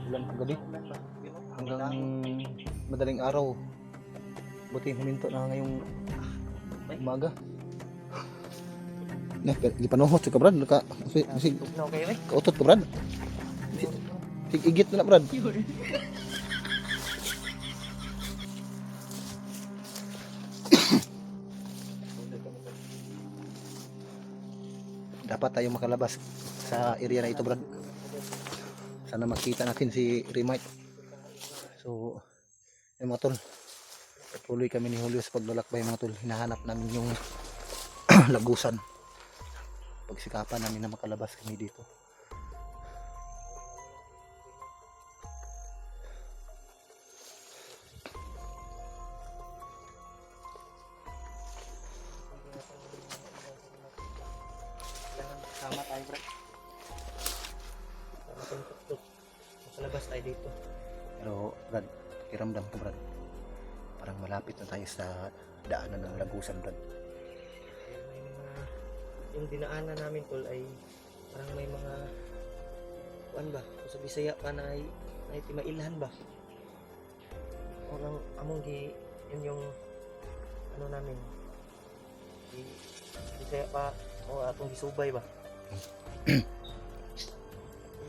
ulan kagabi hanggang madaling araw. Buti huminto na ngayong umaga. Nah, gipanuhot ka Brad, kasi kautot ka Brad. Igit na Brad. Dapat tayo makalabas sa area na ito Brad. Sana makita natin si Remite. So, yung mga tol, tuloy kami ni Julio sa paglalakbay mga tol. Hinahanap namin yung lagusan. Pagsikapan namin na makalabas kami dito. Sama tayo Brad. Makalabas tayo dito. Pero Brad, kiramdam ko Brad, parang malapit na tayo sa daanan ng lagusan Brad. Yung dinaanan namin tol ay parang may mga ba sa Bisaya pa na ay timailan ba orang among gi yun yung ano namin di Bisaya pa o atong gisubay ba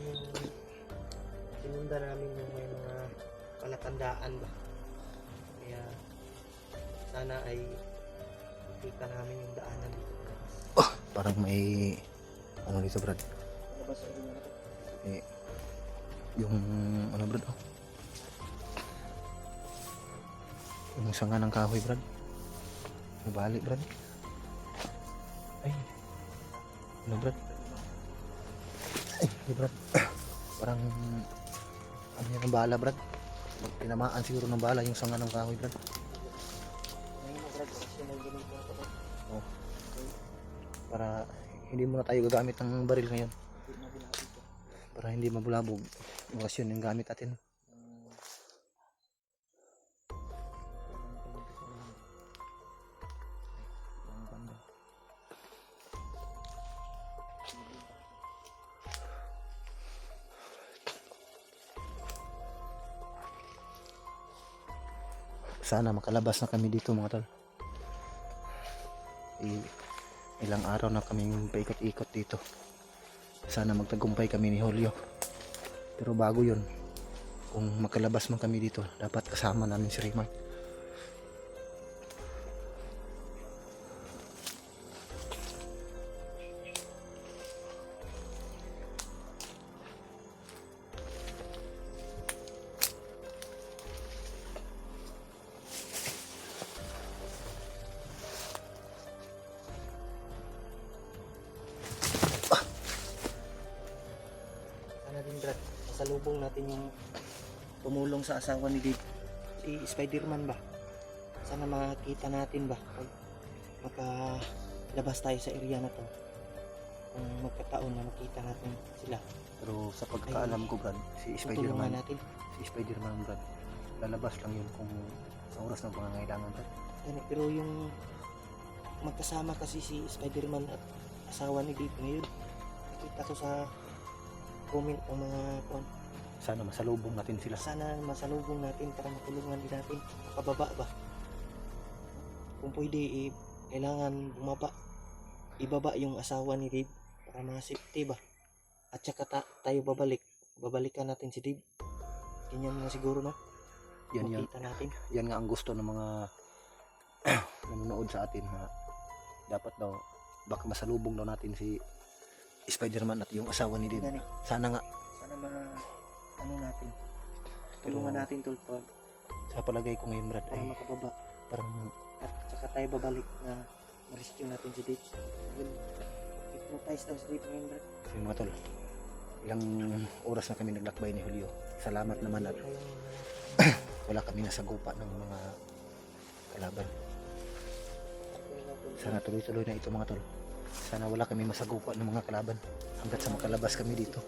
yung sinunda namin yung may mga palatandaan ba, kaya sana ay makita namin yung daanan dito. Parang may ano dito Brad, yung ano Brad, yung sanga ng kahoy Brad, nabali Brad, ay ano Brad, ay Brad, parang ano yan ng bala Brad, tinamaan siguro ng bala yung sanga ng kahoy Brad. Oh. Para hindi muna tayo gagamit ng baril ngayon, para hindi mabulabog. Iwas yun yung gamit natin. Sana makalabas na kami dito mga tol. Ilang araw na kaming paikot-ikot dito. Sana magtagumpay kami ni Julio. Pero bago yun, kung makalabas man kami dito, dapat kasama namin si Remite. Brad, masalubong natin yung tumulong sa asawa ni Dave, si Spider-Man ba. Sana makita natin ba pag makalabas tayo sa area na to, kung magkataon na makita natin sila. Pero sa pagkaalam ko Brad, si Spider-Man Brad, lalabas lang yun kung sa oras ng pangangailangan Brad. Pero yung magkasama kasi si Spider-Man at asawa ni Dave ngayon, nakita ko sa comment ng mga kuwan. Sana masalubong natin sila. Sana masalubong natin para matulungan din natin. Makababa ba? Kung pwede, kailangan bumaba. Ibaba yung asawa ni Dave para mga safety ba? At saka tayo babalik. Babalikan natin si Dave. Ganyan nga siguro na. Makita natin. Yan nga ang gusto ng mga nanonood sa atin na dapat daw baka masalubong daw natin si Spider-Man at yung asawa ni Dave. Sana nga. Sana ano natin. Tulungan natin tol. Sa palagay ko ngayon Brad para makababa. Parang at saka tayo babalik na ma-rescue natin si Dave. Hypnotize daw si Dave ngayon Brad. Yung mga tol, ilang oras na kami naglakbay ni Julio. Salamat naman at wala kami nasagupa ng mga kalaban. Sana tuloy-tuloy na ito mga tol. Sana wala kami masagupa ng mga kalaban hanggat sa makalabas kami dito.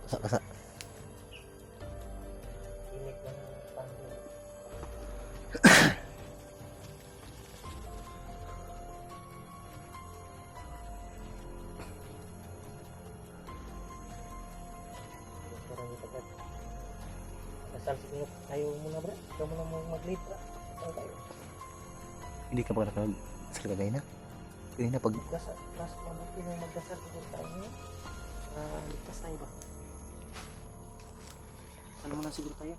Basa-basa. Init na ng panahon. Parang ito, Brad. Dasal siguro tayo muna, Brad. Ikaw muna mo mag-lead, Brad. Dasal tayo. Hindi ka pa nakag sa kagay na. Kanina pag Dasal. Mas mabuti na magdasal siguro tayo ngayon. Ligtas tayo ba? Dasal muna siguro tayo.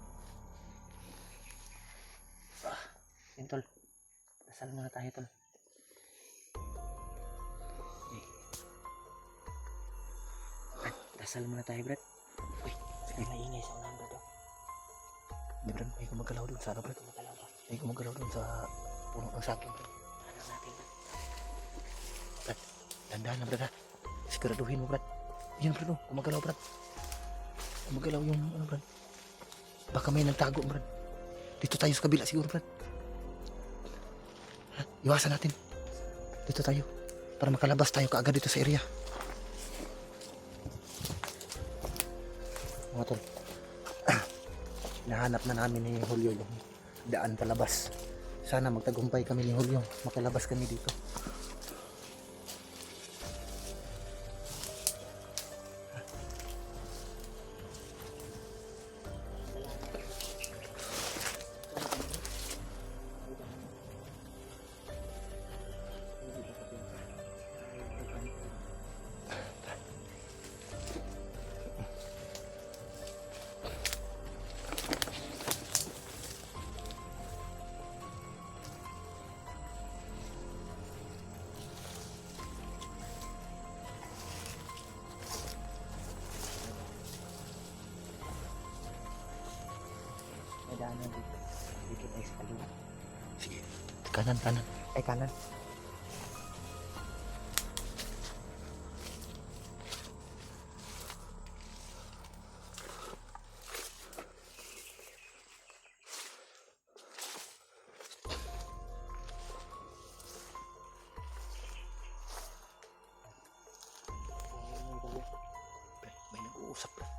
Yun, tol. Dasal muna tayo, tol. Okay. Brad, dasal muna tayo, Brad. Uy, may maingay sa unahan, Brad. di Brad, may gumagalaw doon sa ano Brad. Tumagalaw ba? May gumagalaw doon sa puno ng saging Brad. Ano natin, Brad? Dandahan na Brad ha. Siguraduhin mo Brad. Yan Brad oh, gumagalaw Brad. Gumagalaw yung ano Brad. Baka may nagtago Brad. Dito tayo sa kabila siguro Brad. Ha? Iwasan natin. Dito tayo. Para makalabas tayo kaagad dito sa area. Mga tol. Nahanap na namin ni Julio yung daan palabas. Sana magtagumpay kami ni Julio. Makalabas kami dito. May daanan dito. Dito tayo sa kaliwa. Sige. Kanan, kanan. Ay, kanan. May nag-uusap Brad.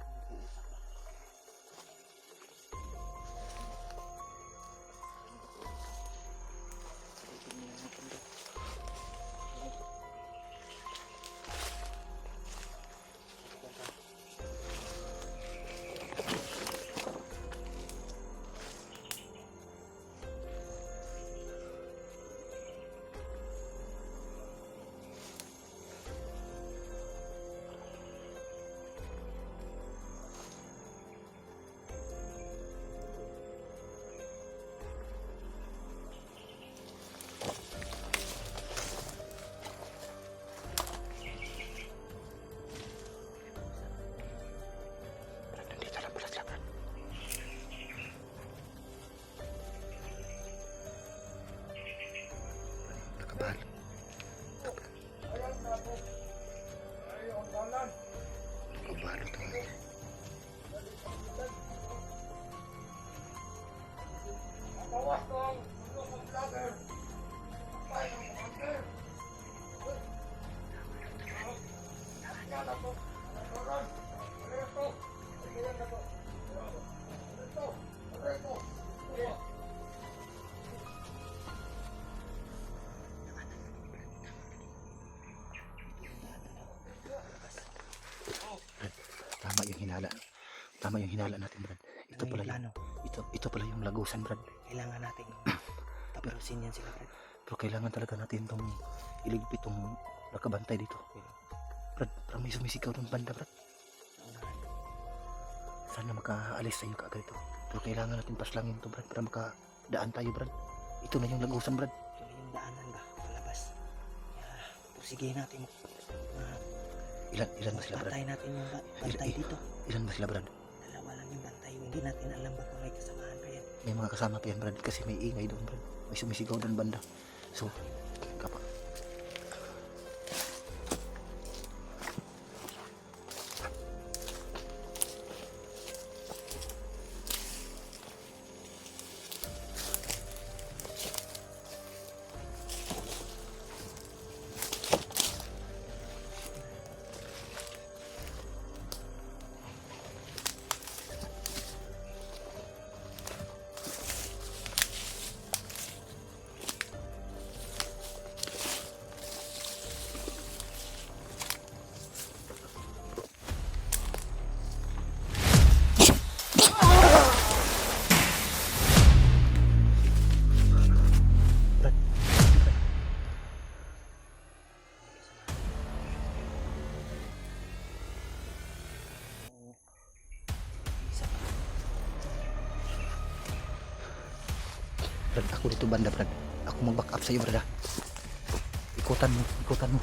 Brad, nandito lang Brad. Nakabal. Nakabalo to. Tama yung hinala. Tama yung hinala natin Brad. Ito Ano pala yung plano? ito pala yung lagusan Brad. Kailangan natin tapalusin yan sila, Brad. Pero kailangan talaga natin tong iligpit tong nakabantay dito. Brad, parang may sumisigaw ng banda Brad. Sana makaalis tayo kaagad ito. Pero kailangan natin paslangin to Brad para makadaan tayo Brad. Ito na yung lagusan Brad. Ito na yung daanan ba? Palabas. Sige natin. Ilan ba sila Brad? Bantay natin yung bantay dito. Ilan ba sila Brad? Dalawa lang yung bantay. Hindi natin alam baka may kasamahan pa yan. May mga kasama pa yan Brad kasi may ingay doon Brad. May sumisigaw doon banda. So, kapag Brad, ako dito banda, Brad. Ako mag-back up sa iyo, Brad. Ikutan mo, ikutan mo.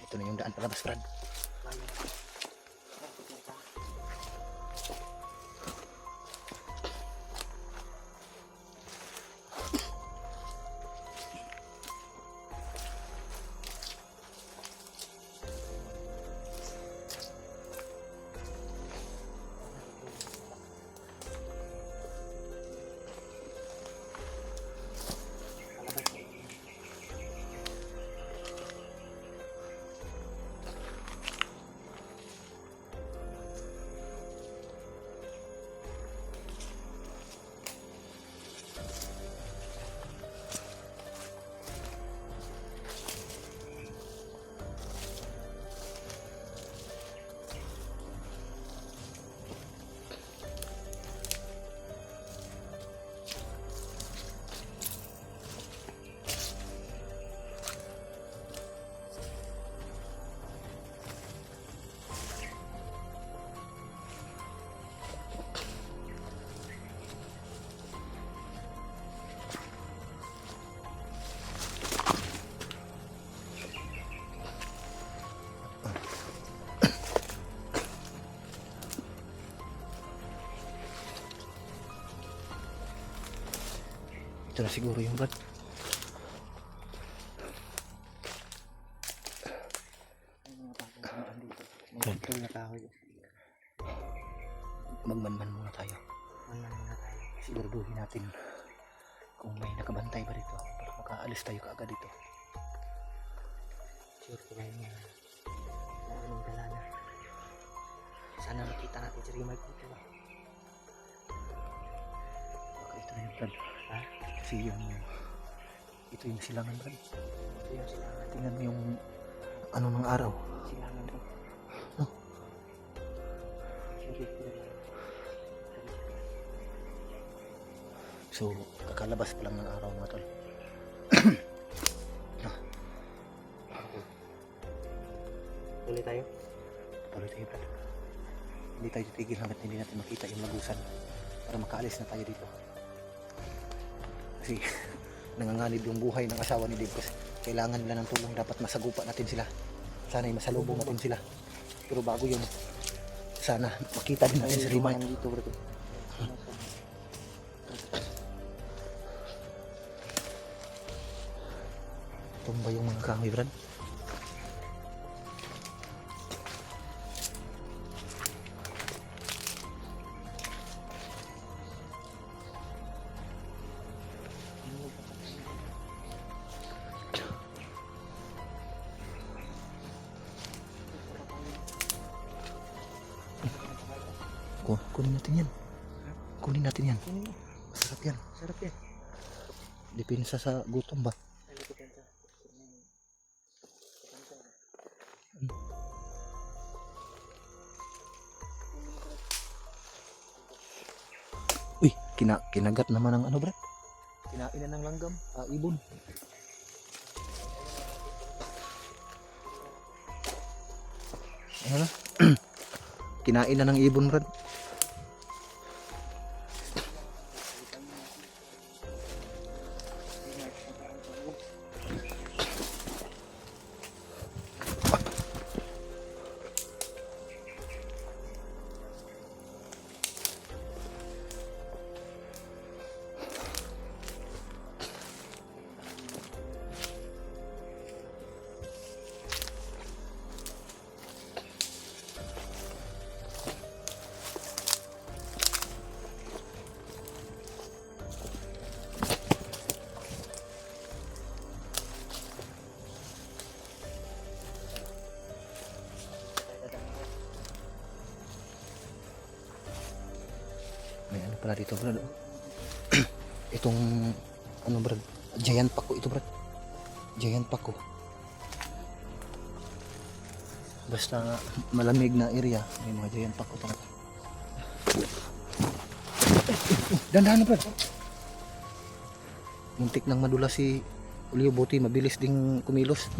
Ito na yung daan palabas, Brad. Ito na siguro yung Brad. Magpapal na kahoy. Magmanman muna tayo. Manman na tayo. Siguraduhin natin kung may nakabantay ba dito para makaalis tayo kaagad dito. Sure ko lang niya. Anong dala na. Sana makita natin si Rimay dito ba? Baka ito na yung Brad. Ha? Kasi yung ito yung silangan, Brad. Ito yung silangan. Tingnan mo yung ano ng araw. Silangan ito. No? Sure ko lang. So, kakalabas pa lang ng araw, mga tol. Tuloy tayo? Tuloy tayo, Brad. Hindi tayo titigil hanggat hindi natin makita yung lagusan para makaalis na tayo dito. Kasi nanganganib yung buhay ng asawa ni Dave kasi kailangan nila ng tulong. Dapat masagupa natin sila. Sana ay masalubong natin sila. Pero bago yun, sana makita din natin si Rimay. Dito, bro. Tumba yung mga kahoy, Brad. Kunin natin yan. Kunin natin yan. Masarap yan. Sarap yan. Depensa sa gutom ba? Uy, kinagat naman ng ano, Brad? Kinain na ng langgam. Ibon. Ano? Kinain na ng ibon, Brad. May ano pala dito brad. Itong ano brad, giant pako ito brad. Giant pako. Basta malamig na area, may mga giant pako talaga. Dandahan na brad. Muntik nang madula si Julio, buti mabilis ding kumilos.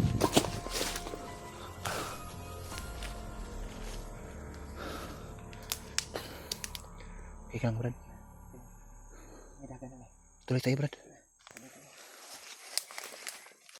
Okay ka lang brad. May daga na ba? Tuloy tayo brad.